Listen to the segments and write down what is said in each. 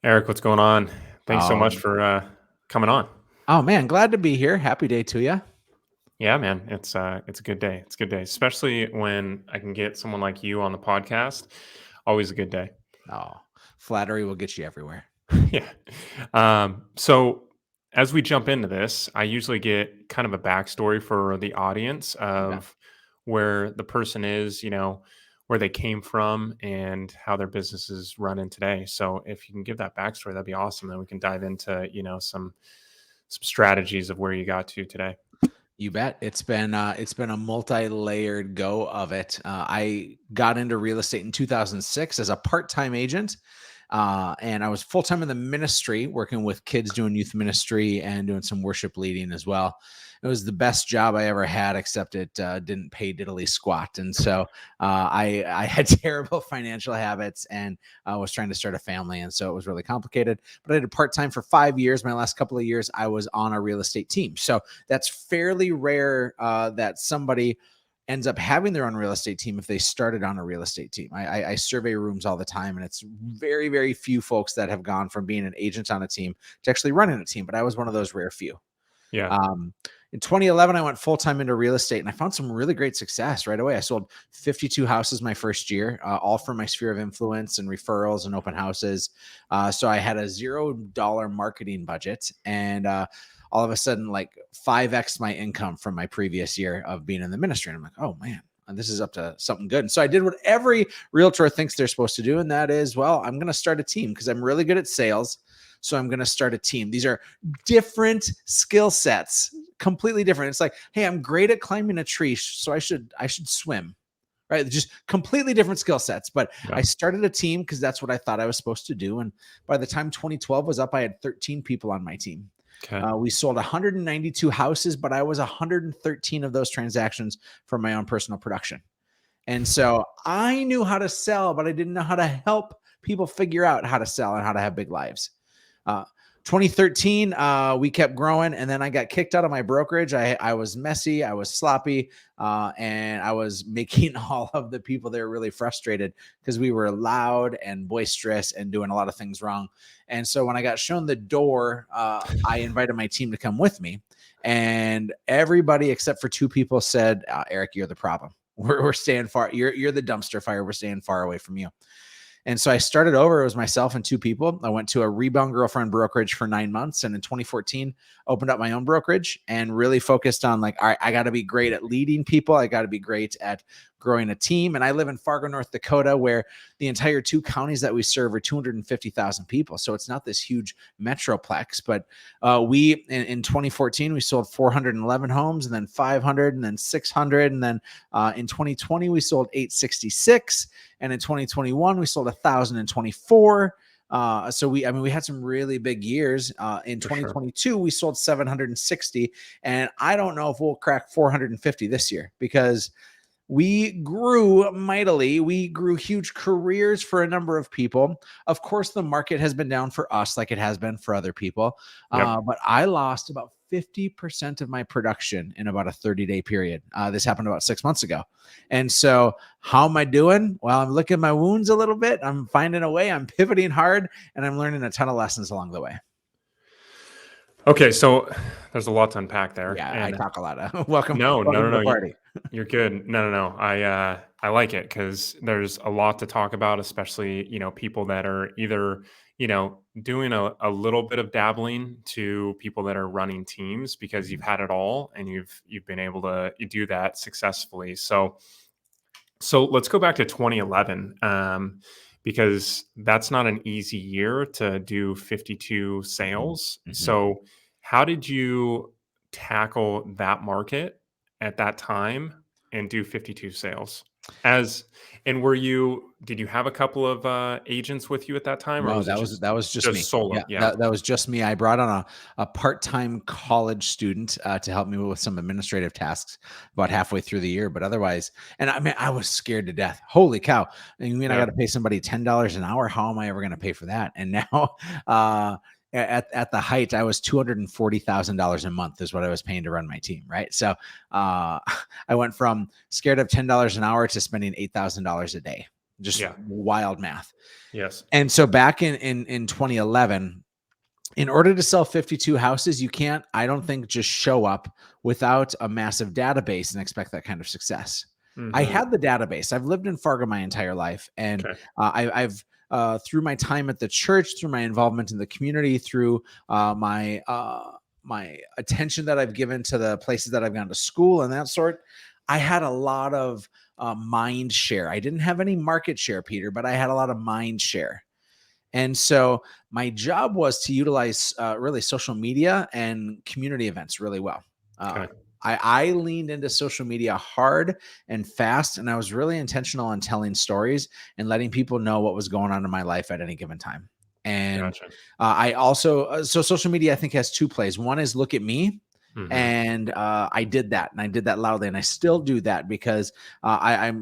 Eric, what's going on? Thanks so much Oh, for coming on. oh man, glad to be here. Happy day to you. Yeah, man, it's a good day. It's a good day, especially when I can get someone like you on the podcast. Always a good day. Oh, flattery will get you everywhere. Yeah. So as we jump into this, I usually get kind of a backstory for the audience Yeah. of where the person is, where they came from and how their business is running today. So if you can give that backstory, that'd be awesome. Then we can dive into, some strategies of where you got to today. You bet. It's been a multi-layered go of it. I got into real estate in 2006 as a part-time agent. And I was full-time in the ministry, working with kids, doing youth ministry and doing some worship leading as well. It was the best job I ever had, except it didn't pay diddly squat. And so I had terrible financial habits and I was trying to start a family. And so it was really complicated. But I did part-time for 5 years. My last couple of years, I was on a real estate team. So that's fairly rare that somebody ends up having their own real estate team if they started on a real estate team. I survey rooms all the time, and it's very, very few folks that have gone from being an agent on a team to actually running a team. But I was one of those rare few. Yeah. Um, in 2011, I went full time into real estate, and I found some really great success right away. I sold 52 houses my first year, all from my sphere of influence and referrals and open houses. So I had a $0 marketing budget, and all of a sudden, like 5x my income from my previous year of being in the ministry. And I'm like, oh man, this is up to something good. And so I did what every realtor thinks they're supposed to do, and that is, well, I'm going to start a team because I'm really good at sales. So I'm going to start a team. These are different skill sets, completely different. It's like, hey, I'm great at climbing a tree, so I should swim. Right? Just completely different skill sets. But Yeah. I started a team because that's what I thought I was supposed to do. And by the time 2012 was up, I had 13 people on my team. Okay. We sold 192 houses, but I was 113 of those transactions from my own personal production. And so I knew how to sell, but I didn't know how to help people figure out how to sell and how to have big lives. Uh, 2013, we kept growing, and then I got kicked out of my brokerage. I was messy, I was sloppy, and I was making all of the people there really frustrated because we were loud and boisterous and doing a lot of things wrong. And so when I got shown the door, I invited my team to come with me, and everybody except for two people said, "Eric, you're the problem. We're staying far. You're the dumpster fire. We're staying far away from you." And so I started over. It was myself and two people. I went to a Rebound Girlfriend brokerage for 9 months. And in 2014, opened up my own brokerage and really focused on like, all right, I got to be great at leading people. I got to be great at growing a team. And I live in Fargo, North Dakota, where the entire two counties that we serve are 250,000 people. So it's not this huge metroplex, but in 2014, we sold 411 homes, and then 500, and then 600. And then in 2020, we sold 866. And in 2021, we sold 1,024. So we had some really big years. In For sure. 2022, we sold 760, and I don't know if we'll crack 450 this year because we grew mightily. We grew huge careers for a number of people. Of course, the market has been down for us like it has been for other people. Yep. But I lost about 50% of my production in about a 30-day period. This happened about 6 months ago. And so how am I doing? Well, I'm licking my wounds a little bit. I'm finding a way. I'm pivoting hard, and I'm learning a ton of lessons along the way. Okay, so there's a lot to unpack there. Yeah, I And talk a lot of welcome, no, no, welcome no, to the no. party. You're good. No, no, no. I like it because there's a lot to talk about, especially, people that are either, doing a little bit of dabbling to people that are running teams because you've had it all and you've been able to do that successfully. So let's go back to 2011, because that's not an easy year to do 52 sales. Mm-hmm. So, how did you tackle that market at that time and do 52 sales? As and did you have a couple of agents with you at that time, or No, was it that was just me. just solo? Yeah, Yeah. that was just me. I brought on a part-time college student to help me with some administrative tasks about halfway through the year, but otherwise, and I mean, I was scared to death. Holy cow! I mean, I got Yeah. to pay somebody $10 an hour. How am I ever going to pay for that? And now, at the height, I was $240,000 a month is what I was paying to run my team. Right, so I went from scared of $10 an hour to spending $8,000 a day. just Yeah. wild math. Yes. And so back in 2011, in order to sell 52 houses, you can't, I don't think, just show up without a massive database and expect that kind of success. I Mhm. had the database. I've lived in Fargo my entire life. And Okay. I've through my time at the church, through my involvement in the community, through my attention that I've given to the places that I've gone to school and that sort, I had a lot of mind share. I didn't have any market share, Peter, but I had a lot of mind share. And so my job was to utilize really social media and community events really well. Uh, Okay. I leaned into social media hard and fast, and I was really intentional on telling stories and letting people know what was going on in my life at any given time. And Gotcha. I also, so social media, I think, has two plays. One is look at me. Mhm. And I did that, and I did that loudly, and I still do that because I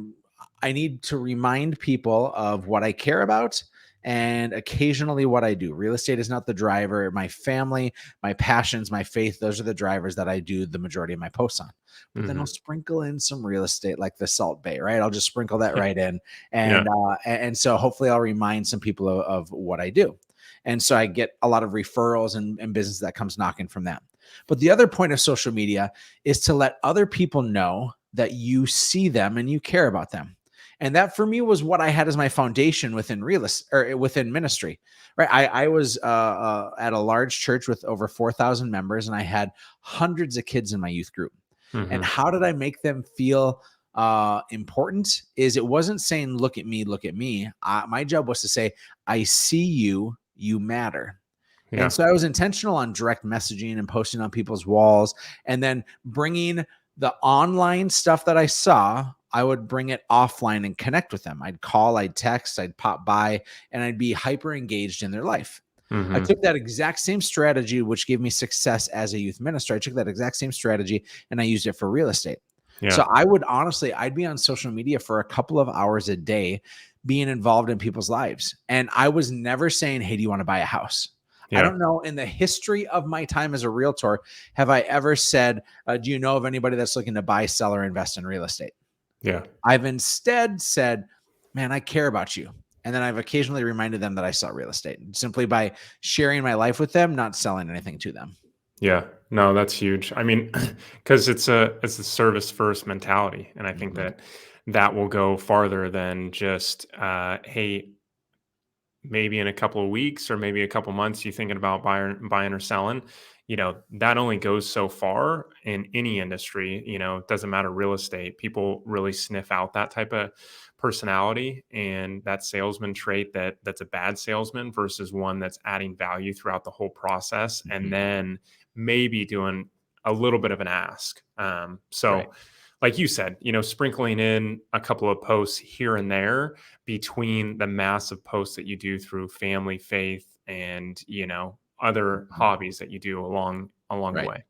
need to remind people of what I care about and occasionally what I do. Real estate is not the driver. My family, my passions, my faith, those are the drivers that I do the majority of my posts on. But then I'll Mhm. sprinkle in some real estate like the Salt Bay, right? I'll just sprinkle that right in. Yeah. And so hopefully I'll remind some people of what I do. And so I get a lot of referrals and business that comes knocking from that. But the other point of social media is to let other people know that you see them and you care about them. And that for me was what I had as my foundation within real estate or within ministry, right? I was at a large church with over 4,000 members, and I had hundreds of kids in my youth group. And Mhm. how did I make them feel important? Is it wasn't saying, look at me, look at me. My job was to say, I see you, you matter. And Yeah. so I was intentional on direct messaging and posting on people's walls, and then bringing the online stuff that I saw, I would bring it offline and connect with them. I'd call, I'd text, I'd pop by, and I'd be hyper engaged in their life. I Mhm. took that exact same strategy, which gave me success as a youth minister. I took that exact same strategy and I used it for real estate. Yeah. So I would honestly, I'd be on social media for a couple of hours a day being involved in people's lives. And I was never saying, hey, do you want to buy a house? I Yeah. don't know in the history of my time as a realtor, have I ever said, do you know of anybody that's looking to buy, sell, or invest in real estate? Yeah. I've instead said, man, I care about you. And then I've occasionally reminded them that I sell real estate simply by sharing my life with them, not selling anything to them. Yeah. No, that's huge. I mean, because it's a service first mentality, and I think Mhm. that that will go farther than just hey, maybe in a couple of weeks or maybe a couple months you thinking about buying or selling. That only goes so far in any industry. It doesn't matter, real estate, people really sniff out that type of personality and that salesman trait, that's a bad salesman versus one that's adding value throughout the whole process, and Mhm. then maybe doing a little bit of an ask. Right. So like you said, sprinkling in a couple of posts here and there between the massive posts that you do through family, faith, and other Mhm. hobbies that you do along the Right. way.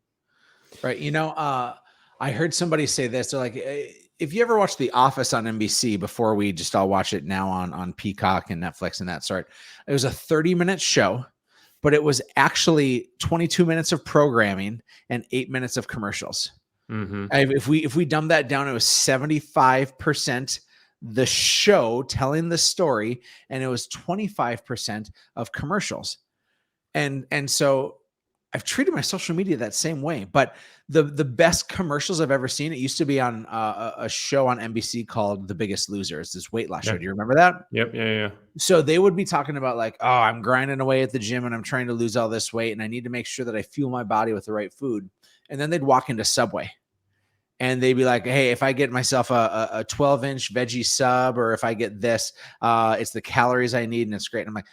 Right. I heard somebody say this. They're like, if you ever watch The Office on NBC before we just all watch it now on Peacock and Netflix and that sort, it was a 30-minute show, but it was actually 22 minutes of programming and 8 minutes of commercials. Hmm. If we dumb that down, it was 75% the show telling the story, and it was 25% of commercials. And so I've treated my social media that same way. But the best commercials I've ever seen, it used to be on a show on NBC called The Biggest Loser. It's this weight loss Yeah. show. Do you remember that? Yep. Yeah. Yeah. So they would be talking about like, oh, I'm grinding away at the gym and I'm trying to lose all this weight and I need to make sure that I fuel my body with the right food. And then they'd walk into Subway and they'd be like, hey, if I get myself a 12-inch veggie sub, or if I get this, it's the calories I need and it's great. And I'm like,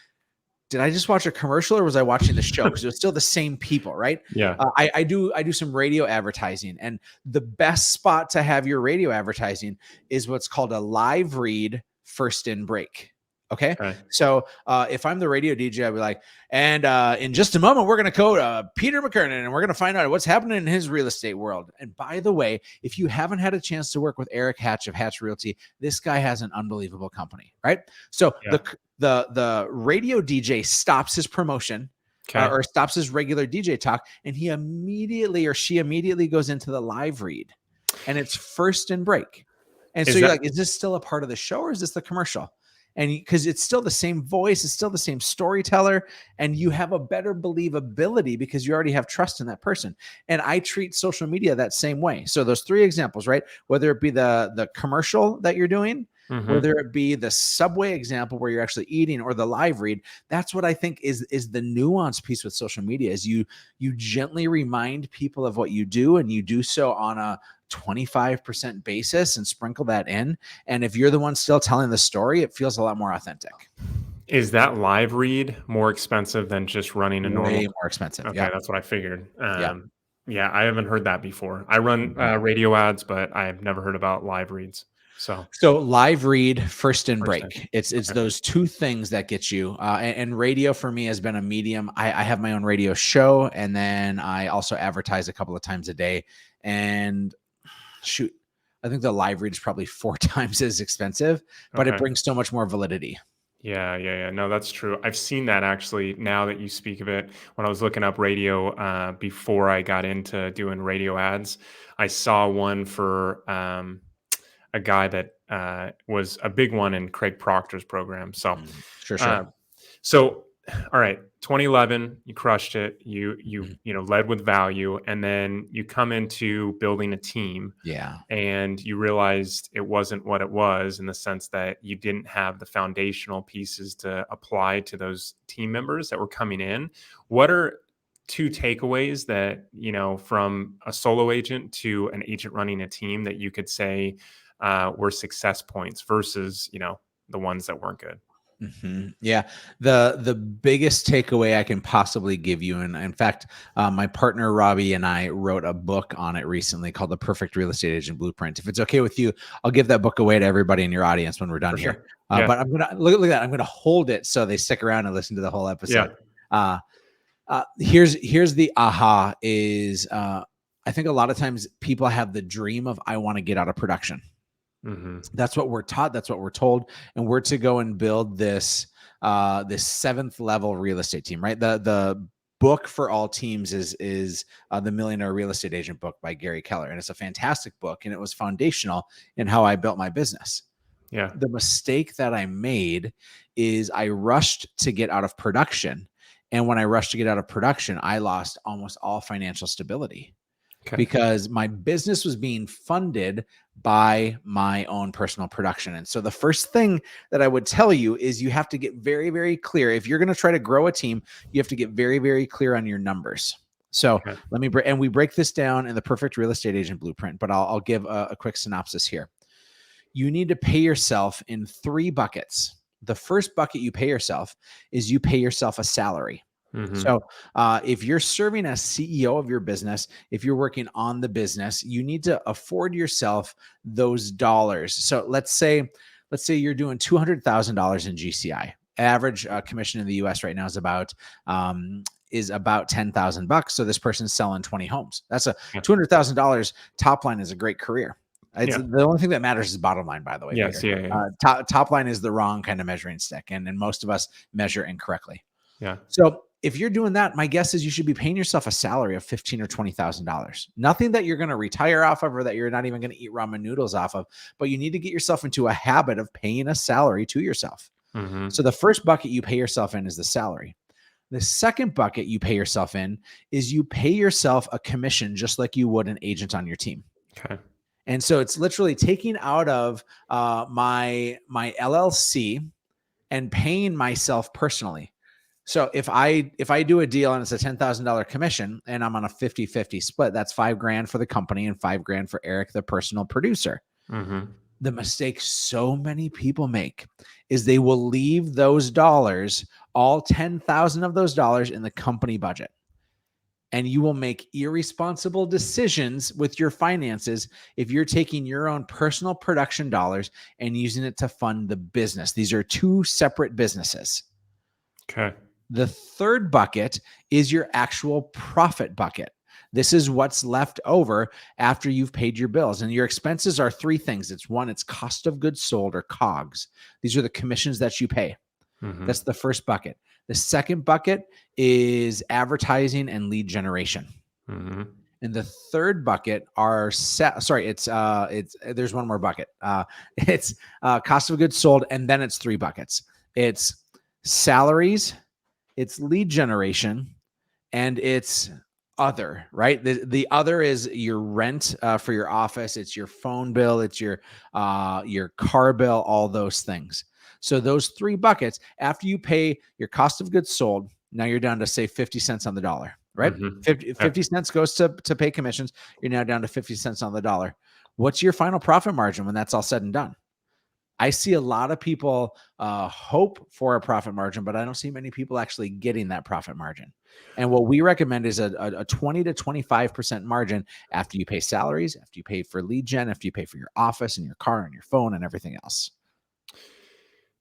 did I just watch a commercial or was I watching the show? Because it was still the same people, right? Yeah. I do some radio advertising, and the best spot to have your radio advertising is what's called a live read first in break. Okay, Okay. so if I'm the radio DJ, I'd be like, and in just a moment, we're going to go to Peter McKernan and we're going to find out what's happening in his real estate world. And by the way, if you haven't had a chance to work with Erik Hatch of Hatch Realty, this guy has an unbelievable company, right? So Yeah. the radio DJ stops his promotion Okay. or stops his regular DJ talk, and he immediately or she immediately goes into the live read, and it's first in break. And so Is you're that like, is this still a part of the show or is this the commercial? And because it's still the same voice, it's still the same storyteller, and you have a better believability because you already have trust in that person. And I treat social media that same way. So those three examples, right? Whether it be the commercial that you're doing, Mm-hmm. whether it be the Subway example where you're actually eating, or the live read, that's what I think is the nuance piece with social media. Is you gently remind people of what you do, and you do so on a 25% basis and sprinkle that in. And if you're the one still telling the story, it feels a lot more authentic. Is that live read more expensive than just running a Way normal? more expensive. Okay, Yeah. that's what I figured. Yeah. Yeah, I haven't heard that before. I run Mhm. radio ads, but I've never heard about live reads. So So live read, first and first thing. break. It's Okay. those two things that get you. And radio for me has been a medium. I have my own radio show, and then I also advertise a couple of times a day. And shoot, I think the live read is probably 4 times as expensive, but it Okay. brings so much more validity. Yeah. No, that's true. I've seen that actually now that you speak of it. When I was looking up radio before I got into doing radio ads, I saw one for a guy that was a big one in Craig Proctor's program. So Sure, sure. uh, So, all right, 2011, you crushed it. Mhm. Led with value, and then you come into building a team, Yeah. and you realized it wasn't what it was in the sense that you didn't have the foundational pieces to apply to those team members that were coming in. What are two takeaways that from a solo agent to an agent running a team that you could say were success points versus the ones that weren't good? Yeah, the biggest takeaway I can possibly give you, and in fact, my partner Robbie and I wrote a book on it recently called "The Perfect Real Estate Agent Blueprint." If it's okay with you, I'll give that book away to everybody in your audience when we're done For here. sure. Yeah. But I'm gonna look at that. I'm gonna hold it so they stick around and listen to the whole Yeah. episode. Uh, here's the aha is I think a lot of times people have the dream of I want to get out of production. Mhm. That's what we're taught. That's what we're told. And we're to go and build this seventh level real estate team, right? The book for all teams is the Millionaire Real Estate Agent book by Gary Keller. And it's a fantastic book. And it was foundational in how I built my business. Yeah. The mistake that I made is I rushed to get out of production. And when I rushed to get out of production, I lost almost all financial stability Okay. because my business was being funded by my own personal production. And so the first thing that I would tell you is you have to get very, very clear. If you're going to try to grow a team, you have to get very, very clear on your numbers. So Okay. let me and we break this down in the Perfect Real Estate Agent Blueprint, but I'll give a quick synopsis here. You need to pay yourself in 3 buckets. The first bucket you pay yourself is you pay yourself a salary. Mhm. So, if you're serving as CEO of your business, if you're working on the business, you need to afford yourself those dollars. So, let's say you're doing $200,000 in GCI. Average commission in the U.S. right now is about $10,000. So this person's selling 20 homes. That's a Yeah. $200,000 top line is a great career. It's Yeah. the only thing that matters is bottom line, by the way, Yes. Peter. Yeah. Top line is the wrong kind of measuring stick, and most of us measure incorrectly. Yeah. So if you're doing that, my guess is you should be paying yourself a salary of $15,000 or $20,000. Nothing that you're going to retire off of or that you're not even going to eat ramen noodles off of, but you need to get yourself into a habit of paying a salary to yourself. Mhm. So the first bucket you pay yourself in is the salary. The second bucket you pay yourself in is you pay yourself a commission just like you would an agent on your team. Okay. And so it's literally taking out of my LLC and paying myself personally. So if I do a deal and it's a $10,000 commission and I'm on a 50-50 split, that's $5,000 for the company and $5,000 for Erik, the personal producer. Mhm. The mistake so many people make is they will leave those dollars, all 10,000 of those dollars in the company budget. And you will make irresponsible decisions with your finances if you're taking your own personal production dollars and using it to fund the business. These are two separate businesses. Okay. The third bucket is your actual profit bucket. This is what's left over after you've paid your bills. And your expenses are 3 things. It's cost of goods sold, or COGS. These are the commissions that you pay. Mhm. That's the first bucket. The second bucket is advertising and lead generation. Mhm. And the third bucket are there's one more bucket. It's cost of goods sold, and then it's three buckets. It's salaries, it's lead generation, and it's other, right? The other is your rent for your office, it's your phone bill, it's your car bill, all those things. So those three buckets, after you pay your cost of goods sold, now you're down to say 50 cents on the dollar, right? Mm-hmm. 50 cents goes to pay commissions. You're now down to 50 cents on the dollar. What's your final profit margin when that's all said and done? I see a lot of people hope for a profit margin, but I don't see many people actually getting that profit margin. And what we recommend is a 20 to 25% margin after you pay salaries, after you pay for lead gen, after you pay for your office and your car and your phone and everything else.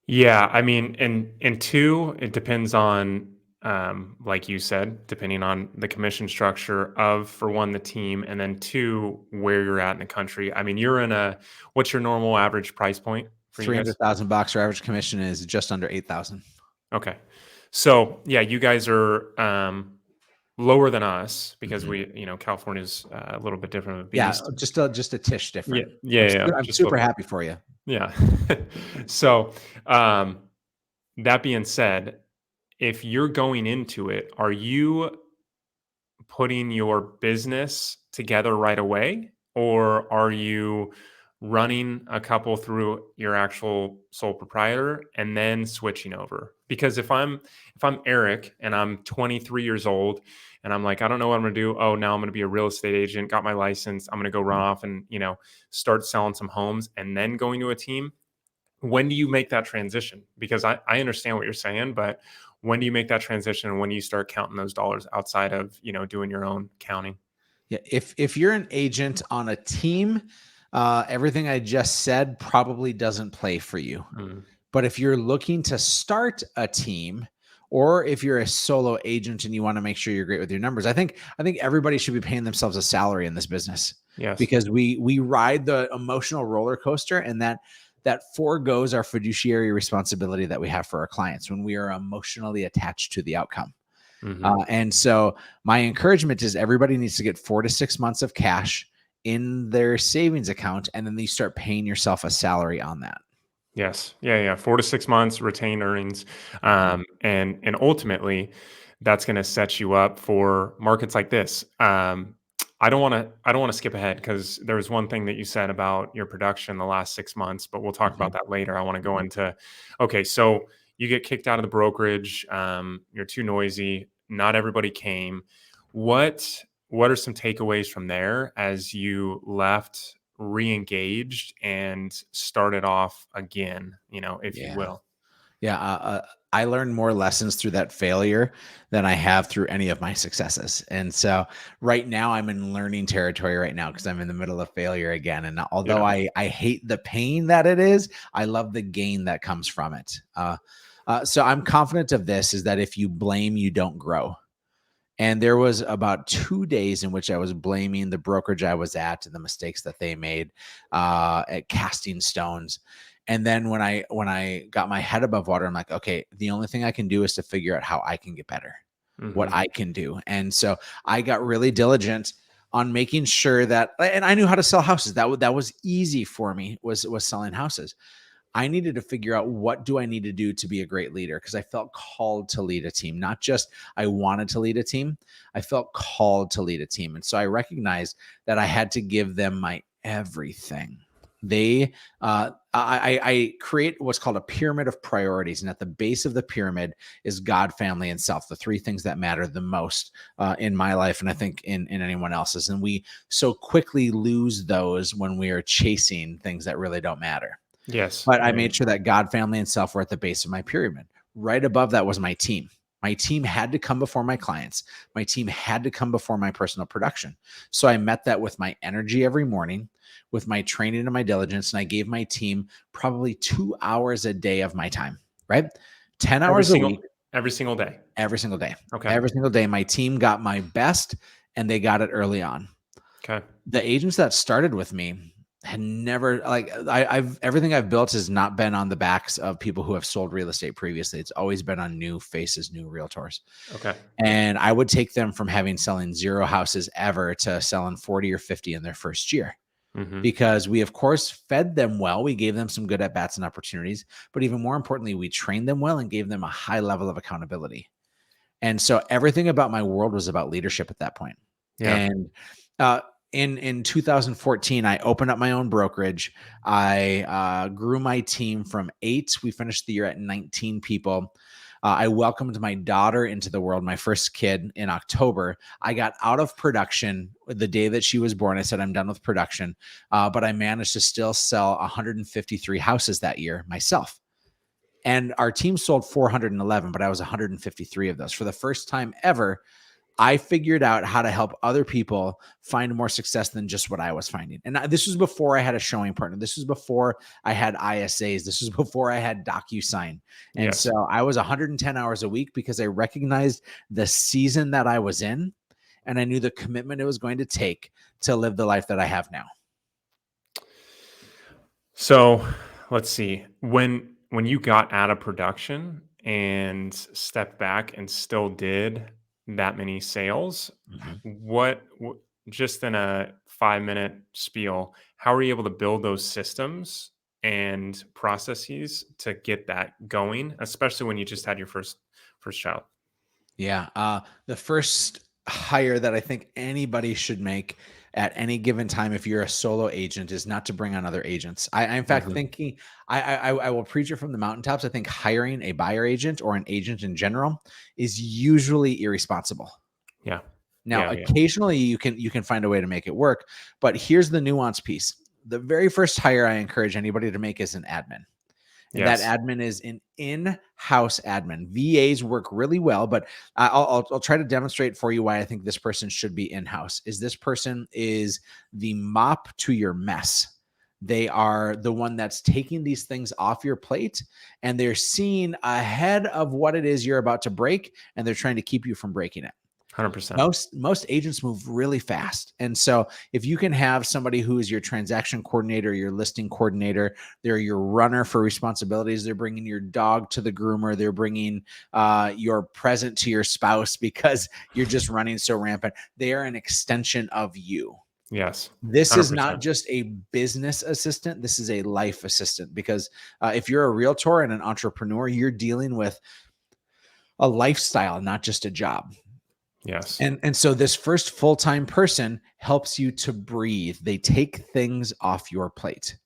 Yeah, I mean, and two, it depends on, like you said, depending on the commission structure of, for one, the team, and then two, where you're at in the country. I mean, what's your normal average price point for you guys? $300,000. Our average commission is just under 8,000. Okay, so yeah, you guys are lower than us because Mhm. California's a little bit different of a Yeah, beast. just a tish Yeah, different. yeah, yeah, I'm just a super little bit. happy for you. Yeah. So, that being said, if you're going into it, are you putting your business together right away, or are you running a couple through your actual sole proprietor and then switching over? Because if I'm Eric and I'm 23 years old and I'm like, I don't know what I'm going to do. Oh, now I'm going to be a real estate agent, got my license. I'm going to go run off and, start selling some homes and then going to a team. When do you make that transition? Because I understand what you're saying, but when do you make that transition and when do you start counting those dollars outside of, doing your own counting? Yeah, if you're an agent on a team, everything I just said probably doesn't play for you. Mm, But if you're looking to start a team, or if you're a solo agent and you want to make sure you're great with your numbers, I think everybody should be paying themselves a salary in this business, yes. because we ride the emotional roller coaster, and that foregoes our fiduciary responsibility that we have for our clients when we are emotionally attached to the outcome. Hmm. And so my encouragement is everybody needs to get 4 to 6 months of cash in their savings account, and then you start paying yourself a salary on that. Yes. Yeah. Yeah. 4 to 6 months retained earnings. Mhm. And ultimately that's going to set you up for markets like this. I don't want to skip ahead because there was one thing that you said about your production the last 6 months, but we'll talk about Mhm. that later. I want to go Mhm. into, okay, so you get kicked out of the brokerage. You're too noisy. Not everybody came. What are some takeaways from there as you left, re-engaged, and started off again, if you Yeah. will? Yeah. I learned more lessons through that failure than I have through any of my successes. And so right now I'm in learning territory right now because I'm in the middle of failure again. And although Yeah. I hate the pain that it is, I love the gain that comes from it. So I'm confident of this, is that if you blame, you don't grow. And there was about 2 days in which I was blaming the brokerage I was at and the mistakes that they made at casting stones. And then when I got my head above water, I'm like, okay, the only thing I can do is to figure out how I can get better, what Hmm. I can do. And so I got really diligent on making sure that, and I knew how to sell houses. That was easy for me, was selling houses. I needed to figure out, what do I need to do to be a great leader? Because I felt called to lead a team, not just I wanted to lead a team. I felt called to lead a team. And so I recognized that I had to give them my everything. I create what's called a pyramid of priorities. And at the base of the pyramid is God, family, and self, the three things that matter the most in my life. And I think in anyone else's. And we so quickly lose those when we are chasing things that really don't matter. Yes. But I Yeah. made sure that God, family, and self were at the base of my pyramid. Right above that was my team. My team had to come before my clients. My team had to come before my personal production. So I met that with my energy every morning, with my training and my diligence. And I gave my team probably 2 hours a day of my time, right? 10 Every hours a single week, every single day. every single day. Okay. Every single day, my team got my best, and they got it early on. Okay. The agents that started with me had never like I've everything I've built has not been on the backs of people who have sold real estate previously. It's always been on new faces, new realtors. Okay. And I would take them from selling 0 houses ever to selling 40 or 50 in their first year. Hmm. Because we of course fed them well. We gave them some good at bats and opportunities, but even more importantly, we trained them well and gave them a high level of accountability. And so everything about my world was about leadership at that point. Yeah. And uh, in 2014, I opened up my own brokerage. I grew my team from 8. We finished the year at 19 people. I welcomed my daughter into the world, my first kid, in October. I got out of production the day that she was born. I said, I'm done with production. But I managed to still sell 153 houses that year myself. And our team sold 411, but I was 153 of those. For the first time ever, I figured out how to help other people find more success than just what I was finding. And this was before I had a showing partner. This was before I had ISAs. This was before I had DocuSign. And Yes. so I was 110 hours a week because I recognized the season that I was in, and I knew the commitment it was going to take to live the life that I have now. So let's see. When you got out of production and stepped back and still did that many sales, Mhm. just in a 5-minute spiel, how were you able to build those systems and processes to get that going, especially when you just had your first child? Yeah. The first hire that I think anybody should make at any given time, if you're a solo agent, is not to bring on other agents. I in fact, Hmm. thinking, I will preach it from the mountaintops. I think hiring a buyer agent or an agent in general is usually irresponsible. Yeah. Now, Yeah. Yeah. occasionally you can find a way to make it work, but here's the nuance piece. The very first hire I encourage anybody to make is an admin. And that Yes. admin is an in-house admin. VAs work really well, but I'll try to demonstrate for you why I think this person should be in-house. Is this person is the mop to your mess. They are the one that's taking these things off your plate, and they're seeing ahead of what it is you're about to break, and they're trying to keep you from breaking it. 100%. Most agents move really fast. And so if you can have somebody who is your transaction coordinator, your listing coordinator, they're your runner for responsibilities, they're bringing your dog to the groomer, they're bringing your present to your spouse because you're just running so rampant. They are an extension of you. Yes. This is not 100%. just a business assistant. This is a life assistant because if you're a realtor and an entrepreneur, you're dealing with a lifestyle, not just a job. Yes. And so this first full-time person helps you to breathe. They take things off your plate.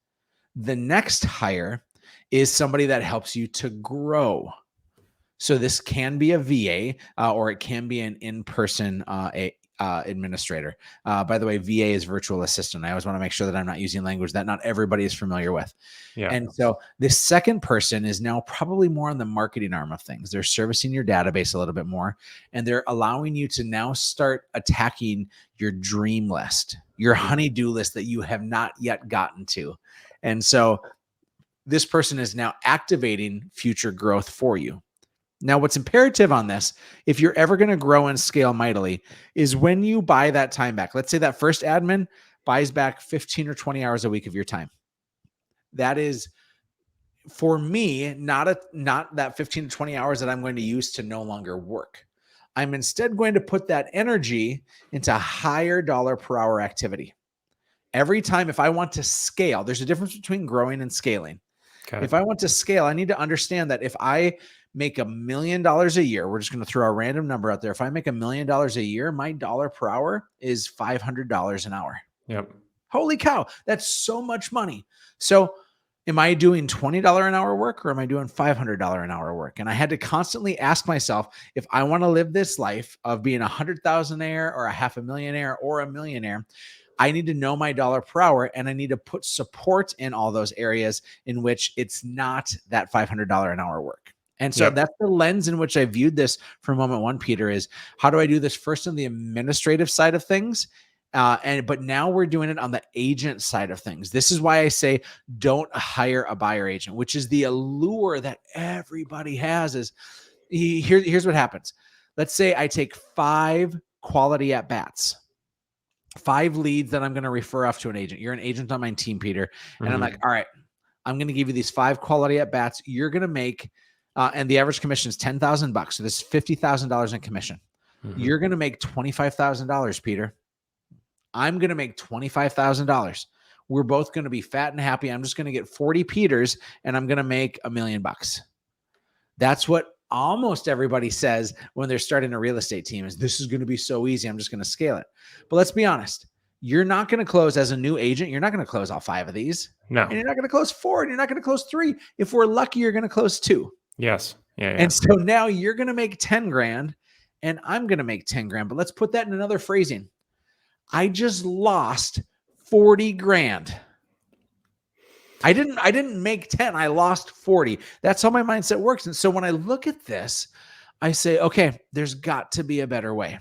The next hire is somebody that helps you to grow. So this can be a VA or it can be an in-person administrator. By the way, VA is virtual assistant. I always want to make sure that I'm not using language that not everybody is familiar with. Yeah. And so this second person is now probably more on the marketing arm of things. They're servicing your database a little bit more, and they're allowing you to now start attacking your dream list, your Mhm. honey-do list that you have not yet gotten to. And so this person is now activating future growth for you. Now, what's imperative on this, if you're ever going to grow and scale mightily, is when you buy that time back. Let's say that first admin buys back 15 or 20 hours a week of your time. That is, for me, not that 15 to 20 hours that I'm going to use to no longer work. I'm instead going to put that energy into higher dollar per hour activity. Every time, if I want to scale, there's a difference between growing and scaling. Okay. If I want to scale, I need to understand that if I make $1 million a year, we're just going to throw a random number out there. If I make $1 million a year, my dollar per hour is $500 an hour. Yep. Holy cow, that's so much money. So, am I doing $20 an hour work or am I doing $500 an hour work? And I had to constantly ask myself if I want to live this life of being a 100,000-aire or a half a millionaire or a millionaire, I need to know my dollar per hour and I need to put support in all those areas in which it's not that $500 an hour work. And so Yep. that's the lens in which I viewed this from moment one, Peter, is how do I do this first on the administrative side of things? But now we're doing it on the agent side of things. This is why I say don't hire a buyer agent, which is the allure that everybody has. Is here's what happens. Let's say I take 5 quality at bats. 5 leads that I'm going to refer off to an agent. You're an agent on my team, Peter. And I'm like, Mhm. all right, I'm going to give you these 5 quality at bats. You're going to make, and the average commission is $10,000. So this is $50,000 in commission. Mhm. You're going to make $25,000, Peter. I'm going to make $25,000. We're both going to be fat and happy. I'm just going to get 40 Peters and I'm going to make $1 million. That's what almost everybody says when they're starting a real estate team is this is going to be so easy. I'm just going to scale it. But let's be honest. You're not going to close as a new agent. You're not going to close all 5 of these. No. And you're not going to close 4 and you're not going to close 3. If we're lucky, you're going to close 2. Yes. Yeah, yeah. And so now you're going to make 10 grand and I'm going to make 10 grand. But let's put that in another phrasing. I just lost 40 grand. I didn't make 10. I lost 40. That's how my mindset works. And so when I look at this, I say, okay, there's got to be a better way.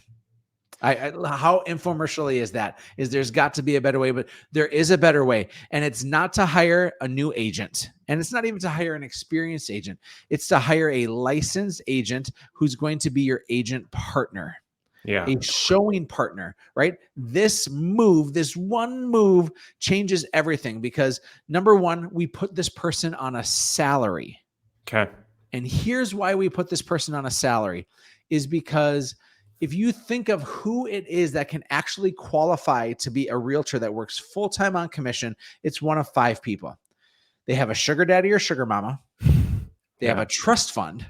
How infomercially is that? Is there's got to be a better way, but there is a better way. And it's not to hire a new agent. And it's not even to hire an experienced agent. It's to hire a licensed agent who's going to be your agent partner. Yeah. A showing partner, right? This one move changes everything because number one, we put this person on a salary. Okay. And here's why we put this person on a salary is because if you think of who it is that can actually qualify to be a realtor that works full-time on commission, it's one of 5 people. They have a sugar daddy or sugar mama. They have a trust fund.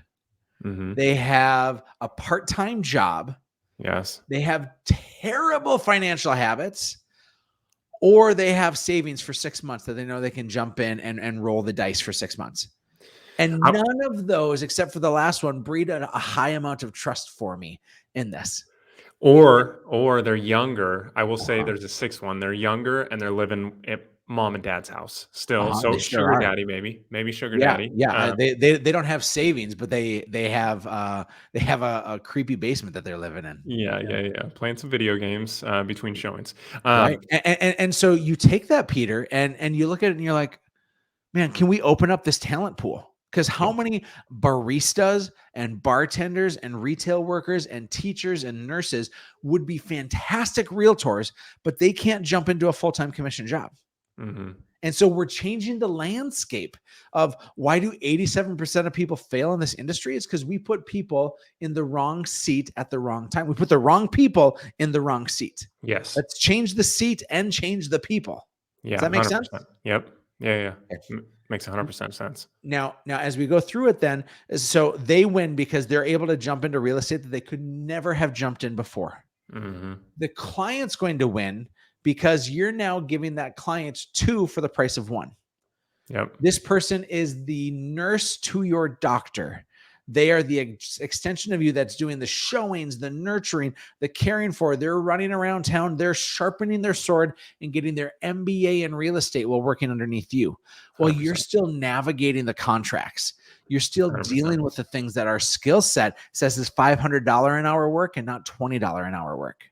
Mhm. They have a part-time job. Yes. They have terrible financial habits, or they have savings for 6 months that they know they can jump in and roll the dice for 6 months. And I none of those, except for the last one, breed a high amount of trust for me in this. Or they're younger. I will say Uh-huh. there's a 6th one. They're younger and they're living at mom and dad's house still. They So sure sugar are. daddy, maybe sugar Yeah, daddy. yeah. They don't have savings, but they have a creepy basement that they're living in. Yeah, Yeah. yeah, yeah. Playing some video games between showings. Right. And so you take that, Peter, and you look at it and you're like, man, can we open up this talent pool? Because how Yeah. many baristas and bartenders and retail workers and teachers and nurses would be fantastic realtors, but they can't jump into a full-time commission job? Mhm. And so we're changing the landscape of why do 87% of people fail in this industry? It's because we put people in the wrong seat at the wrong time. We put the wrong people in the wrong seat. Yes. Let's change the seat and change the people. Does Yeah, that make sense? 100%. Yep. Yeah, yeah. Okay. Makes 100% sense. Now, as we go through it, then, so they win because they're able to jump into real estate that they could never have jumped in before. Mhm. The client's going to win because you're now giving that client 2 for the price of 1. Yep. This person is the nurse to your doctor. They are the extension of you that's doing the showings, the nurturing, the caring for. They're running around town. They're sharpening their sword and getting their MBA in real estate while working underneath you. Well, you're 100%. still navigating the contracts. You're still 100%. dealing with the things that our skill set says is $500 an hour work and not $20 an hour work.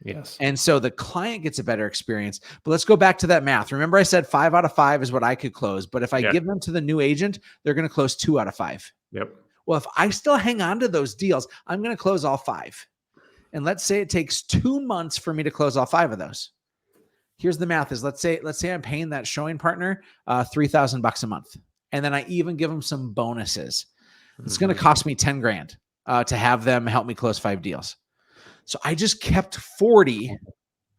Yes. And so the client gets a better experience. But let's go back to that math. Remember, I said 5 out of 5 is what I could close. But if I Yeah. give them to the new agent, they're going to close 2 out of 5. Yep. Well, if I still hang on to those deals, I'm going to close all 5. And let's say it takes 2 months for me to close all 5 of those. Here's the math is let's say I'm paying that showing partner $3,000 a month. And then I even give them some bonuses. It's going to Mhm. cost me 10 grand to have them help me close 5 deals. So I just kept 40.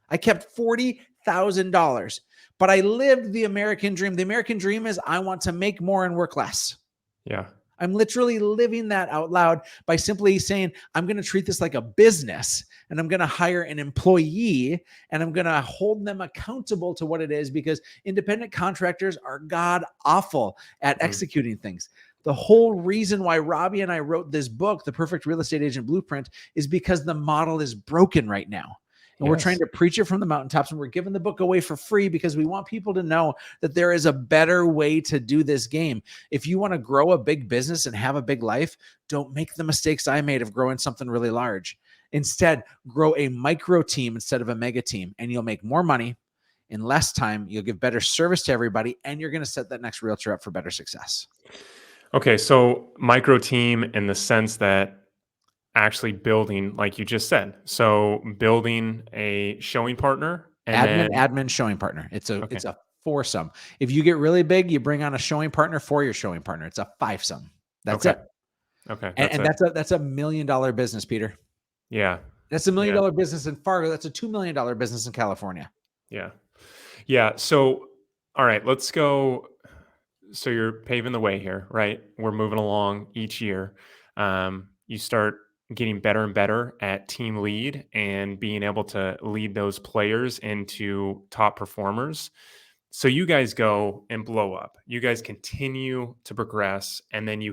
I kept $40,000, but I lived the American dream. The American dream is I want to make more and work less. Yeah. I'm literally living that out loud by simply saying, I'm going to treat this like a business and I'm going to hire an employee and I'm going to hold them accountable to what it is because independent contractors are god awful at Mhm. executing things. The whole reason why Robbie and I wrote this book, The Perfect Real Estate Agent Blueprint, is because the model is broken right now. And we're trying Yes. to preach it from the mountaintops, and we're giving the book away for free because we want people to know that there is a better way to do this game. If you want to grow a big business and have a big life, don't make the mistakes I made of growing something really large. Instead, grow a micro team instead of a mega team, and you'll make more money in less time. You'll give better service to everybody, and you're going to set that next realtor up for better success. Okay, so micro team in the sense that actually building, like you just said, so building a showing partner And Admin, then admin, showing partner. It's okay. a foursome. If you get really big, you bring on a showing partner for your showing partner. It's a fivesome. That's Okay. it. Okay. And, That's and a that's $1 million business, Peter. yeah. That's $1 Yeah. million business in Fargo. That's a $2 million business in California. Yeah. Yeah. So all right, let's go. So you're paving the way here, right? We're moving along each year. You start getting better and better at team lead and being able to lead those players into top performers. So you guys go and blow up. You guys continue to progress, and then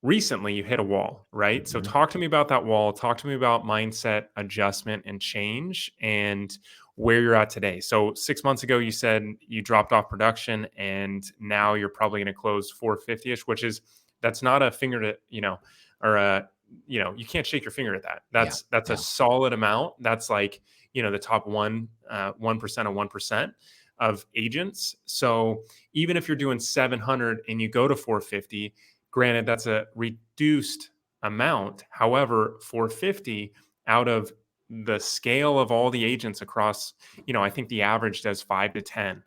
recently you hit a wall, right? So Mhm. talk to me about that wall. Talk to me about mindset adjustment and change and where you're at today. So 6 months ago, you said you dropped off production and now you're probably going to close 450ish, that's not a finger to, or you can't shake your finger at that. Yeah. That's a Yeah. solid amount. That's like, the top 1% of 1% of agents. So even if you're doing 700 and you go to 450, granted, that's a reduced amount. However, 450 out of the scale of all the agents across, I think the average does 5 to 10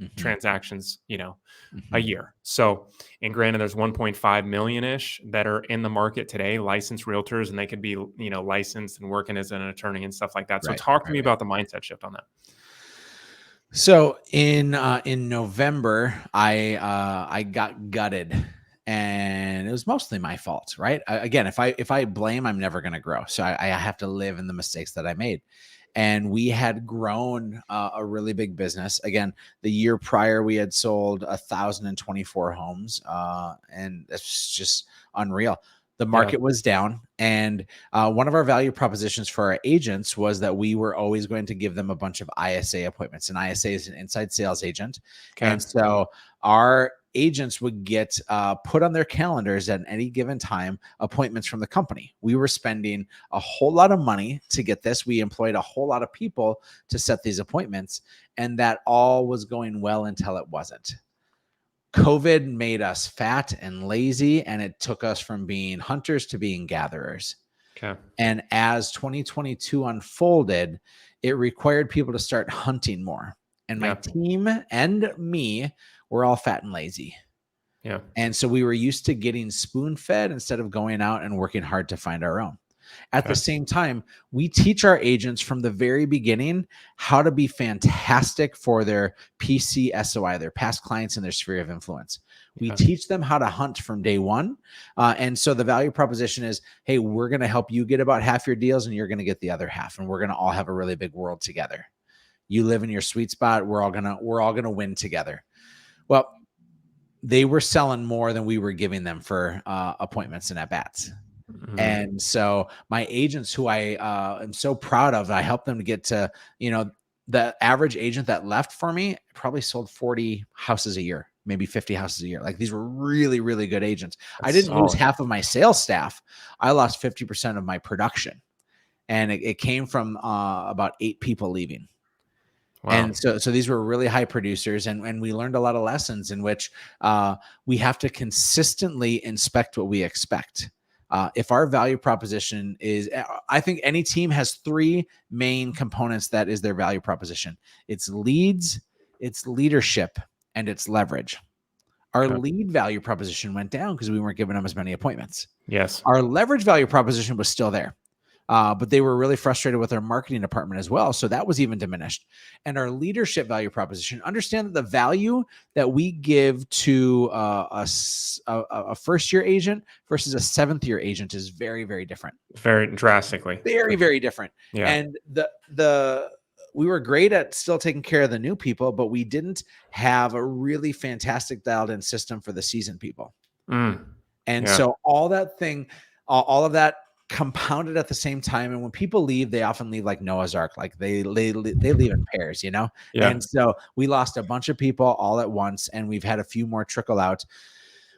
Mhm. transactions, a Mhm. year. So, and granted, there's 1.5 million ish that are in the market today, licensed realtors, and they could be, licensed and working as an attorney and stuff like that. So, Right. talk to Right. me Right. about the mindset shift on that. So in November, I got gutted, and it was mostly my fault. Right. Again, if I blame, I'm never going to grow. So I have to live in the mistakes that I made. And we had grown a really big business. Again, the year prior, we had sold 1,024 homes, and it's just unreal. The Yeah. market was down, and one of our value propositions for our agents was that we were always going to give them a bunch of ISA appointments. And ISA is an inside sales agent, Okay. and so our agents would get put on their calendars at any given time appointments from the company. We were spending a whole lot of money to get this. We employed a whole lot of people to set these appointments, and that all was going well until it wasn't. COVID made us fat and lazy, and it took us from being hunters to being gatherers. Okay. And as 2022 unfolded, it required people to start hunting more. And my Yeah. team and me were all fat and lazy. Yeah. And so we were used to getting spoon fed instead of going out and working hard to find our own. At the Okay. same time, we teach our agents from the very beginning how to be fantastic for their PCSOI, their past clients in their sphere of influence. We Yeah. teach them how to hunt from day one. And so the value proposition is, hey, we're going to help you get about half your deals and you're going to get the other half. And we're going to all have a really big world together. You live in your sweet spot. We're all going to win together. Well, they were selling more than we were giving them for appointments and at bats. Mhm. And so my agents, who I am so proud of, I helped them to get to, the average agent that left for me probably sold 40 houses a year, maybe 50 houses a year. Like, these were really, really good agents. I That's didn't lose solid. half of my sales staff. I lost 50% of my production. And it came from about 8 people leaving. Wow. And so these were really high producers, and we learned a lot of lessons in which we have to consistently inspect what we expect. If our value proposition is, I think any team has 3 main components that is their value proposition. It's leads, it's leadership, and it's leverage. Our Okay. lead value proposition went down because we weren't giving them as many appointments. Yes. Our leverage value proposition was still there. But they were really frustrated with our marketing department as well. So that was even diminished. And our leadership value proposition, understand that the value that we give to a first year agent versus a 7th year agent is very, very different. Very drastically. Very, very different. Yeah. And we were great at still taking care of the new people, but we didn't have a really fantastic dialed in system for the seasoned people. Mm. And Yeah. so all of that compounded at the same time. And when people leave, they often leave like Noah's Ark, like they leave in pairs, Yeah. And so we lost a bunch of people all at once, and we've had a few more trickle out.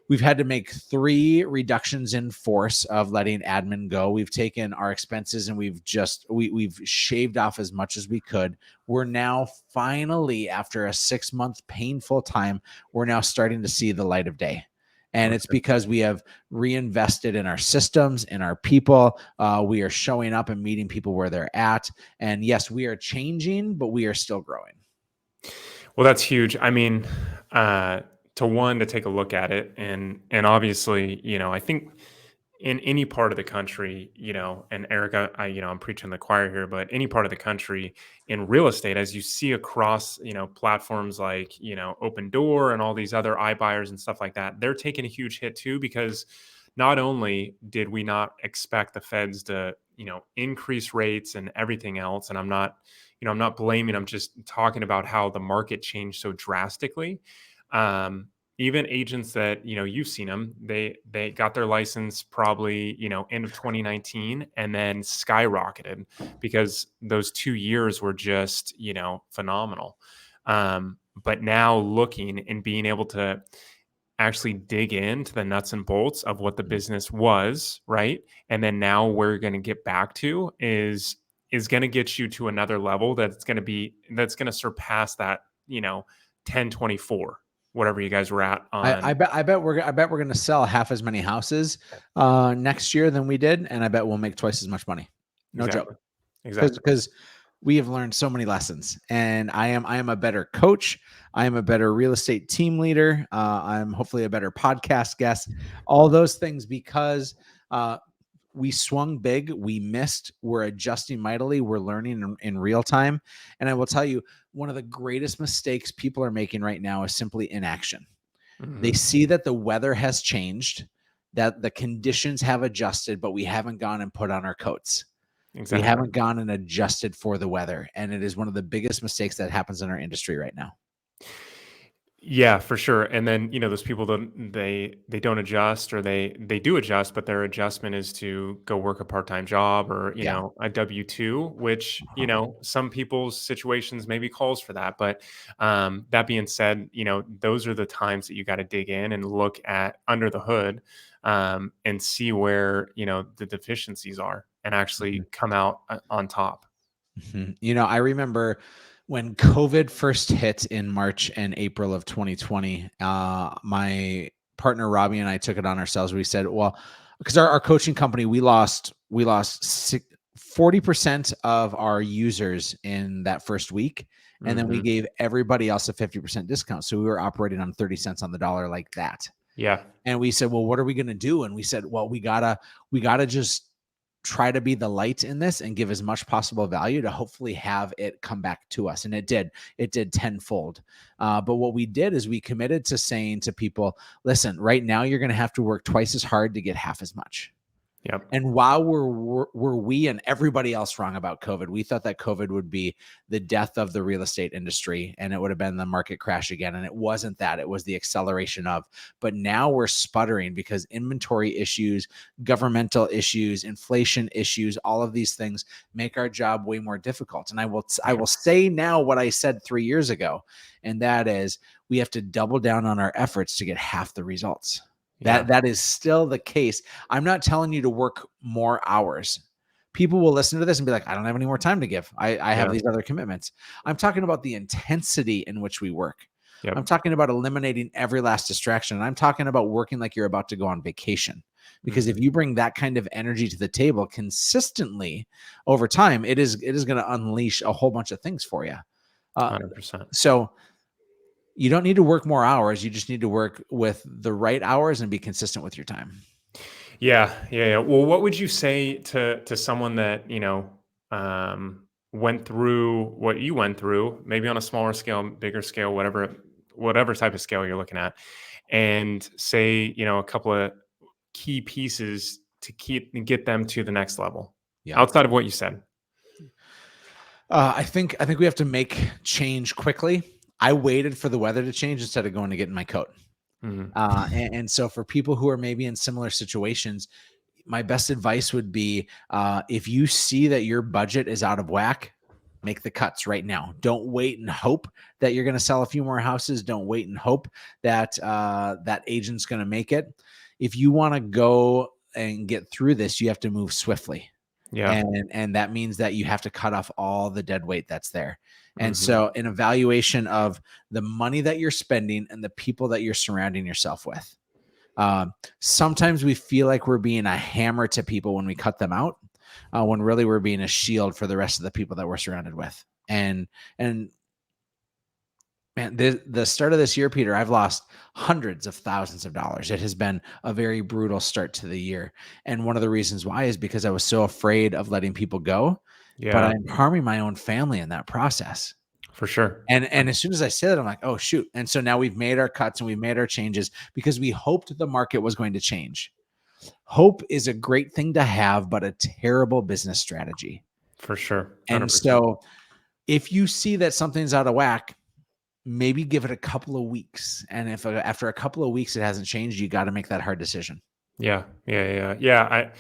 We've had to make 3 reductions in force of letting admin go. We've taken our expenses and we've shaved off as much as we could. We're now finally, after a 6-month painful time, we're now starting to see the light of day. And it's Okay. because we have reinvested in our systems, in our people. We are showing up and meeting people where they're at. And yes, we are changing, but we are still growing. Well, that's huge. I mean, uh, to take a look at it, and obviously, I think in any part of the country, and Eric, I'm preaching the choir here, but any part of the country in real estate, as you see across, platforms like, Open Door and all these other iBuyers and stuff like that, they're taking a huge hit too, because not only did we not expect the feds to, increase rates and everything else, and I'm not blaming, I'm just talking about how the market changed so drastically. Um, Even agents that, you've seen them, they got their license probably, end of 2019, and then skyrocketed because those 2 years were just, phenomenal. But now looking and being able to actually dig into the nuts and bolts of what the business was, right? And then now where you're going to get back to is going to get you to another level that's going to surpass that, 1024, whatever you guys were at I on. bet I bet we're going to sell half as many houses next year than we did, and I bet we'll make twice as much money. No joke. Exactly. Exactly. Because we have learned so many lessons, and I am a better coach. I am a better real estate team leader. I'm hopefully a better podcast guest. All those things because we swung big, we missed, we're adjusting mightily, we're learning in real time. And I will tell you, one of the greatest mistakes people are making right now is simply inaction. They Mhm. see that the weather has changed, that the conditions have adjusted, but we haven't gone and put on our coats. We Exactly. haven't gone and adjusted for the weather. And it is one of the biggest mistakes that happens in our industry right now. Yeah, for sure. And then, those people they don't adjust, or they do adjust, but their adjustment is to go work a part-time job, or, Yeah. a W-2, which, some people's situations maybe calls for that. But that being said, those are the times that you got to dig in and look at under the hood, and see where, the deficiencies are, and actually Mhm. come out on top. Mhm. I remember when COVID first hit in March and April of 2020, my partner Robbie and I took it on ourselves. We said, well, because our coaching company, we lost 40% of our users in that first week. And then we Hmm. gave everybody else a 50% discount. So we were operating on 30 cents on the dollar like that. Yeah. And we said, well, what are we going to do? And we said, well, we gotta just try to be the light in this and give as much possible value to hopefully have it come back to us. And it did tenfold. But what we did is we committed to saying to people, listen, right now you're going to have to work twice as hard to get half as much. Yep. And while were we and everybody else wrong about COVID, we thought that COVID would be the death of the real estate industry and it would have been the market crash again. And it wasn't that, it was the acceleration of. But now we're sputtering because inventory issues, governmental issues, inflation issues, all of these things make our job way more difficult. And I Yeah. will say now what I said 3 years ago, and that is we have to double down on our efforts to get half the results. Yeah. That is still the case. I'm not telling you to work more hours. People will listen to this and be like, I don't have any more time to give. I have Yeah. these other commitments. I'm talking about the intensity in which we work. I'm Yep. talking about eliminating every last distraction. And I'm talking about working like you're about to go on vacation. Because if Hmm. you bring that kind of energy to the table consistently over time, it is going to unleash a whole bunch of things for you. Uh, 100%. so you don't need to work more hours. You just need to work with the right hours and be consistent with your time. Yeah, yeah, yeah. Well, what would you say to someone that, went through what you went through, maybe on a smaller scale, bigger scale, whatever type of scale you're looking at, and say, a couple of key pieces to get them to the next level Yeah. outside of what you said. I think we have to make change quickly. I waited for the weather to change instead of going to get in my coat. Hmm. And so for people who are maybe in similar situations, my best advice would be if you see that your budget is out of whack, make the cuts right now. Don't wait and hope that you're going to sell a few more houses. Don't wait and hope that that agent's going to make it. If you want to go and get through this, you have to move swiftly. Yeah. And that means that you have to cut off all the dead weight that's there. And Hmm. so an evaluation of the money that you're spending and the people that you're surrounding yourself with. Sometimes we feel like we're being a hammer to people when we cut them out, when really we're being a shield for the rest of the people that we're surrounded with. And man, the start of this year, Peter, I've lost hundreds of thousands of dollars. It has been a very brutal start to the year. And one of the reasons why is because I was so afraid of letting people go, but Yeah, I'm harming my own family in that process. for sure. And as soon as I say that, I'm like, oh shoot. And so now we've made our cuts and we've made our changes because we hoped the market was going to change. Hope is a great thing to have, but a terrible business strategy. For sure. And 100%. so if you see that something's out of whack, maybe give it a couple of weeks. And if after a couple of weeks it hasn't changed, you got to make that hard decision. Yeah. Yeah.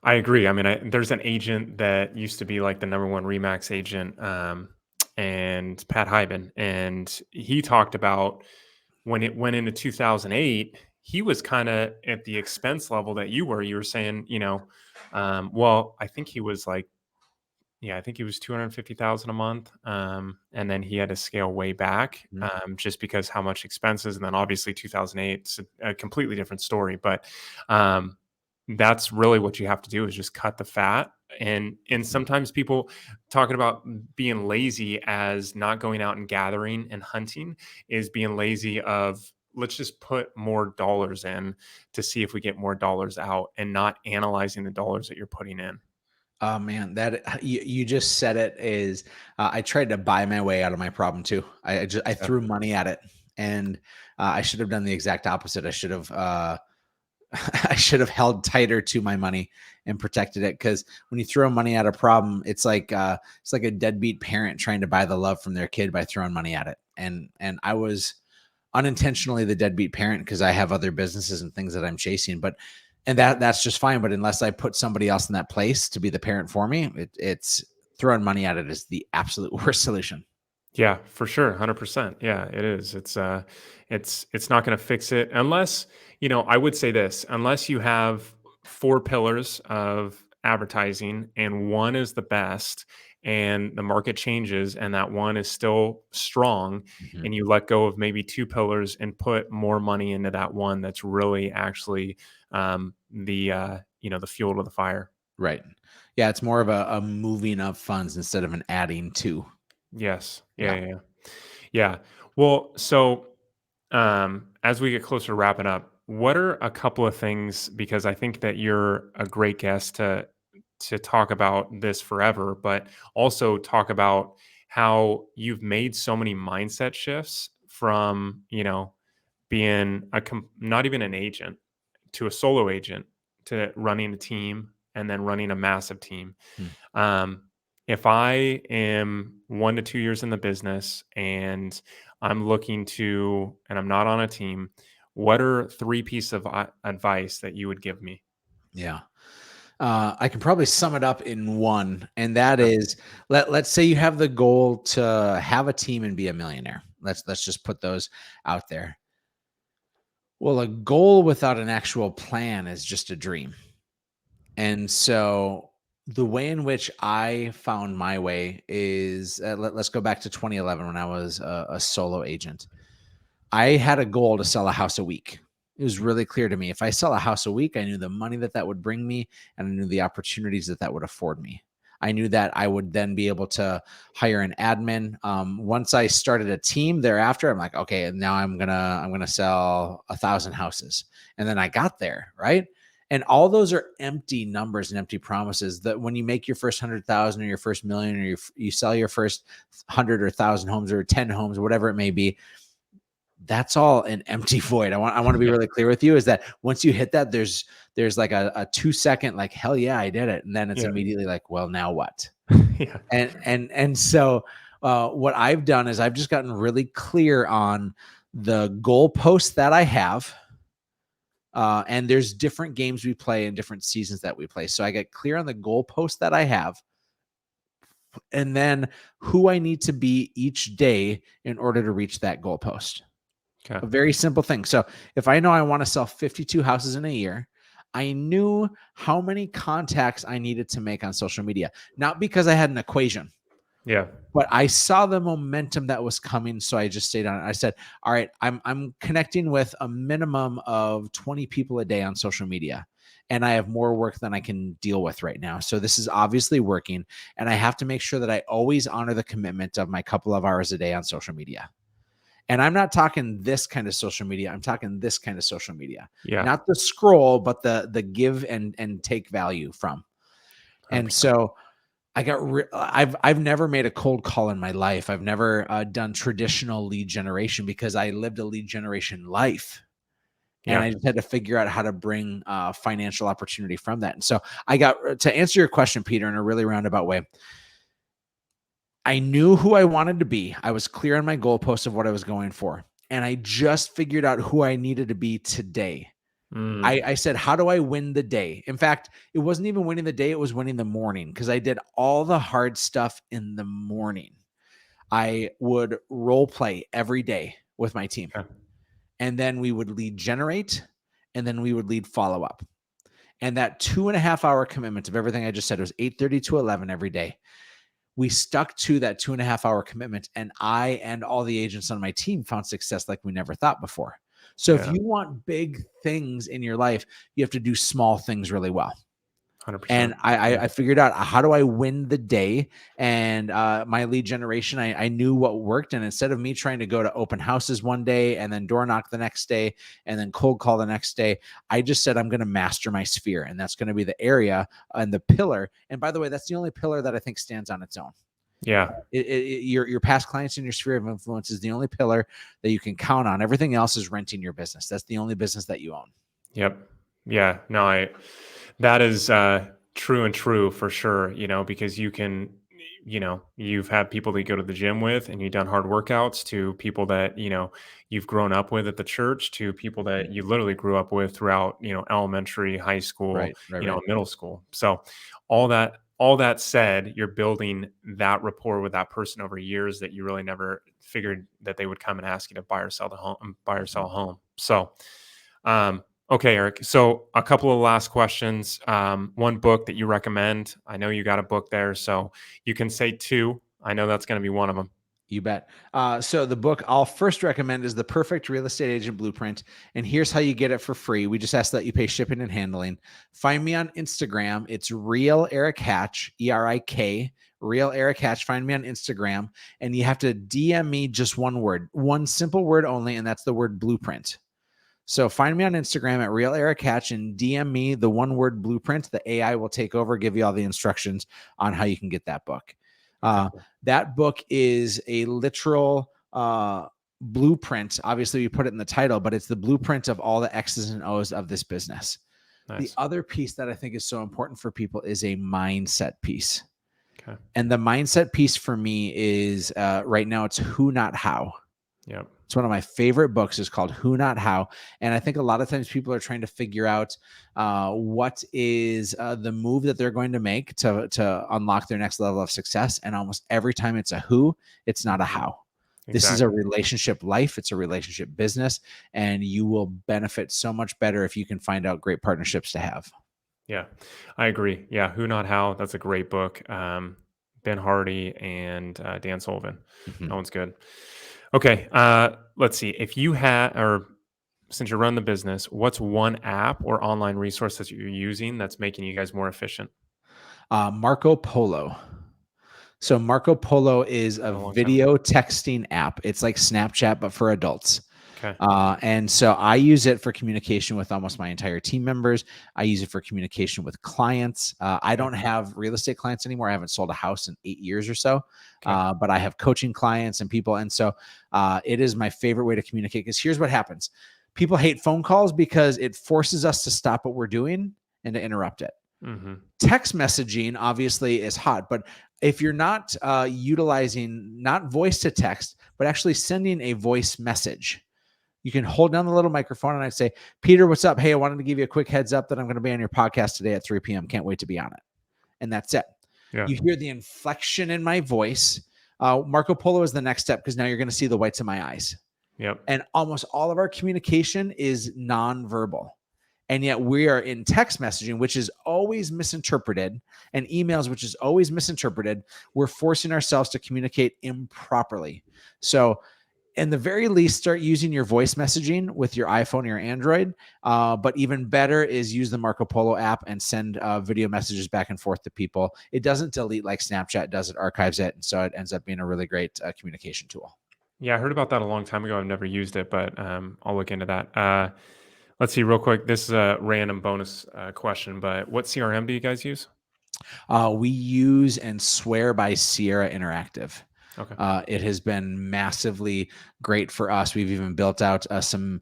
I agree. I mean, there's an agent that used to be like the number one Remax agent, and Pat Hyben, and he talked about when it went into 2008, he was kind of at the expense level that you were. You were saying, well, I think he was like, yeah, I think he was 250,000 a month, and then he had to scale way back, Mhm. just because how much expenses, and then obviously 2008, it's a completely different story. But um, that's really what you have to do is just cut the fat. And sometimes people talking about being lazy as not going out and gathering and hunting is being lazy of let's just put more dollars in to see if we get more dollars out and not analyzing the dollars that you're putting in. Oh man, that you just said it is. I tried to buy my way out of my problem too. I Yeah. threw money at it, and I should have done the exact opposite. I should have I should have held tighter to my money and protected it. Because when you throw money at a problem, it's like a deadbeat parent trying to buy the love from their kid by throwing money at it. And I was unintentionally the deadbeat parent because I have other businesses and things that I'm chasing. But and that's just fine. But unless I put somebody else in that place to be the parent for me, it's throwing money at it is the absolute worst solution. Yeah, for sure, 100%. Yeah, it is. It's not going to fix it unless, I would say this, unless you have four pillars of advertising and one is the best and the market changes and that one is still strong Mhm. and you let go of maybe two pillars and put more money into that one that's really actually the fuel to the fire. Right. Yeah, it's more of a moving of funds instead of an adding to. Yes. Yeah, Yeah. yeah, yeah. Yeah. Well, so as we get closer to wrapping up, what are a couple of things? Because I think that you're a great guest to talk about this forever, but also talk about how you've made so many mindset shifts from being not even an agent to a solo agent to running a team and then running a massive team. Hmm. um, if I am 1 to 2 years in the business and and I'm not on a team, what are three pieces of advice that you would give me? Yeah. I can probably sum it up in one, and that Sure. is let's say you have the goal to have a team and be a millionaire. Let's just put those out there. Well, a goal without an actual plan is just a dream. And so the way in which I found my way is let's go back to 2011 when I was a solo agent. I had a goal to sell a house a week. It was really clear to me. If I sell a house a week, I knew the money that would bring me, and I knew the opportunities that would afford me. I knew that I would then be able to hire an admin. Once I started a team thereafter, I'm like, okay, and now I'm gonna sell 1,000 houses, and then I got there, right? And all those are empty numbers and empty promises. That when you make your first 100,000 or your first million, or you sell your first 100 or 1,000 homes or 10 homes, or whatever it may be, that's all an empty void. I want to be Yeah. really clear with you is that once you hit that, there's like a 2 second, like, hell yeah, I did it. And then it's Yeah. immediately like, well, now what? Yeah. And so what I've done is I've just gotten really clear on the goalposts that I have. And there's different games we play and different seasons that we play. So I get clear on the goalposts that I have, and then who I need to be each day in order to reach that goalpost. Okay. A very simple thing. So if I know I want to sell 52 houses in a year, I knew how many contacts I needed to make on social media, not because I had an equation. Yeah. But I saw the momentum that was coming, so I just stayed on it. I said, "All right, I'm connecting with a minimum of 20 people a day on social media, and I have more work than I can deal with right now. So this is obviously working, and I have to make sure that I always honor the commitment of my couple of hours a day on social media." And I'm not talking this kind of social media. I'm talking this kind of social media, Yeah. not the scroll, but the give and take value from. And 100%. so I've never made a cold call in my life. I've never done traditional lead generation because I lived a lead generation life, and Yeah. I just had to figure out how to bring financial opportunity from that. And so I got to answer your question, Peter, in a really roundabout way. I knew who I wanted to be. I was clear on my goalposts of what I was going for, and I just figured out who I needed to be today. Mm. I said, how do I win the day? In fact, it wasn't even winning the day, it was winning the morning because I did all the hard stuff in the morning. I would role play every day with my team. Okay. And then we would lead generate, and then we would lead follow up. And that 2.5 hour commitment of everything I just said was 8:30 to 11 every day. We stuck to that 2.5 hour commitment, and I and all the agents on my team found success like we never thought before. So if Yeah. you want big things in your life, you have to do small things really well. And 100%. I figured out how do I win the day, and my lead generation. I knew what worked, and instead of me trying to go to open houses one day and then door knock the next day and then cold call the next day, I just said I'm going to master my sphere, and that's going to be the area and the pillar. And by the way, that's the only pillar that I think stands on its own. Yeah. Your past clients in your sphere of influence is the only pillar that you can count on. Everything else is renting your business. That's the only business that you own. Yep. Yeah. No, that is true and true for sure, because you've had people that you go to the gym with and you've done hard workouts to people that, you've grown up with at the church to people that you literally grew up with throughout, elementary, high school, Right, right, right. middle school. So all that said, you're building that rapport with that person over years that you really never figured that they would come and ask you to buy or sell a home. So, okay, Eric. So a couple of last questions. One book that you recommend. I know you got a book there, so you can say two. I know that's going to be one of them. You bet. So the book I'll first recommend is The Perfect Real Estate Agent Blueprint. And here's how you get it for free. We just ask that you pay shipping and handling. Find me on Instagram. It's Real Erik Hatch, ERIK, Real Erik Hatch. Find me on Instagram. And you have to DM me just one word, one simple word only, and that's the word blueprint. So find me on Instagram at Real Erik Hatch and DM me the one word blueprint. The AI will take over, give you all the instructions on how you can get that book. Okay. That book is a literal blueprint. Obviously, we put it in the title, but it's the blueprint of all the X's and O's of this business. The Nice. other piece that I think is so important for people is a mindset piece. Okay. And the mindset piece for me is right now it's who, not how. Yep. It's one of my favorite books. It's called Who Not How. And I think a lot of times people are trying to figure out what is the move that they're going to make to unlock their next level of success. And almost every time it's a who, it's not a Mhm. how. This is a Exactly. relationship life. It's a relationship business. And you will benefit so much better if you can find out great partnerships to have. Yeah, I agree. Yeah, Who Not How. That's a great book. Ben Hardy and Dan Sullivan. That Mhm. one's good. Okay. Let's see. If you had, or since you run the business, what's one app or online resource that you're using that's making you guys more efficient? Marco Polo. So Marco Polo is a Been a long time. video texting app. It's like Snapchat, but for adults. Okay. And so I use it for communication with almost my entire team members. I use it for communication with clients. I Okay. don't have real estate clients anymore. I haven't sold a house in 8 years or so, Okay. but I have coaching clients and people. And so it is my favorite way to communicate because here's what happens. People hate phone calls because it forces us to stop what we're doing and to interrupt it. Mm-hmm. Text messaging obviously is hot, but if you're not utilizing not voice to text, but actually sending a voice message, you can hold down the little microphone and I'd say, Peter, what's up? Hey, I wanted to give you a quick heads up that I'm going to be on your podcast today at 3 p.m. Can't wait to be on it. And that's it. Yeah. You hear the inflection in my voice. Marco Polo is the next step because now you're going to see the whites of my eyes. Yep. And almost all of our communication is nonverbal. And yet we are in text messaging, which is always misinterpreted, and emails, which is always misinterpreted. We're forcing ourselves to communicate improperly. So in the very least, start using your voice messaging with your iPhone or your Android. But even better is use the Marco Polo app and send video messages back and forth to people. It doesn't delete like Snapchat does, it archives it. And so it ends up being a really great communication tool. Yeah, I heard about that a long time ago. I've never used it, but I'll look into that. Let's see, real quick. This is a random bonus question, but what CRM do you guys use? We use and swear by Sierra Interactive. Okay. It has been massively great for us. We've even built out some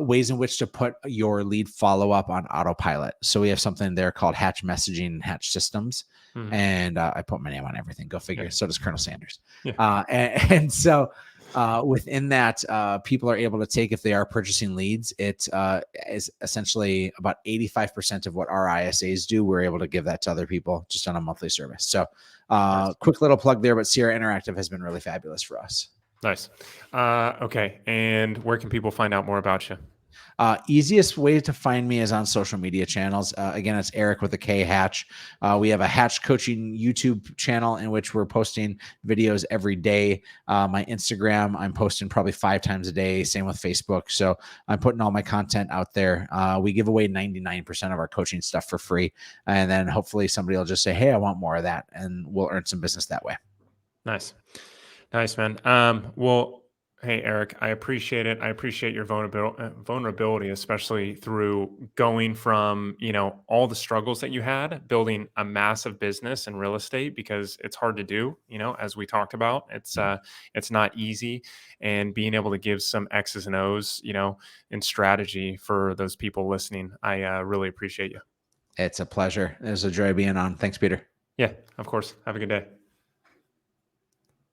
ways in which to put your lead follow up on autopilot. So we have something there called Hatch Messaging and Hatch Systems. Mhm. And I put my name on everything. Go figure. Yeah. So does Colonel Sanders. Yeah. And so within that, people are able to take, if they are purchasing leads, it is essentially about 85% of what our ISAs do. We're able to give that to other people just on a monthly service. So Nice. quick little plug there, but Sierra Interactive has been really fabulous for us. Nice. Okay. And where can people find out more about you? Easiest way to find me is on social media channels. Again, it's Erik with a K Hatch. We have a Hatch coaching YouTube channel in which we're posting videos every day. My Instagram, I'm posting probably 5 times a day. Same with Facebook. So I'm putting all my content out there. We give away 99% of our coaching stuff for free. And then hopefully somebody will just say, hey, I want more of that. And we'll earn some business that way. Nice. Nice, man. Well, hey, Erik, I appreciate it. I appreciate your vulnerability, especially through going from, all the struggles that you had, building a massive business in real estate, because it's hard to do, as we talked about. It's not easy. And being able to give some X's and O's, in strategy for those people listening, I really appreciate you. It's a pleasure. It was a joy being on. Thanks, Peter. Yeah, of course. Have a good day.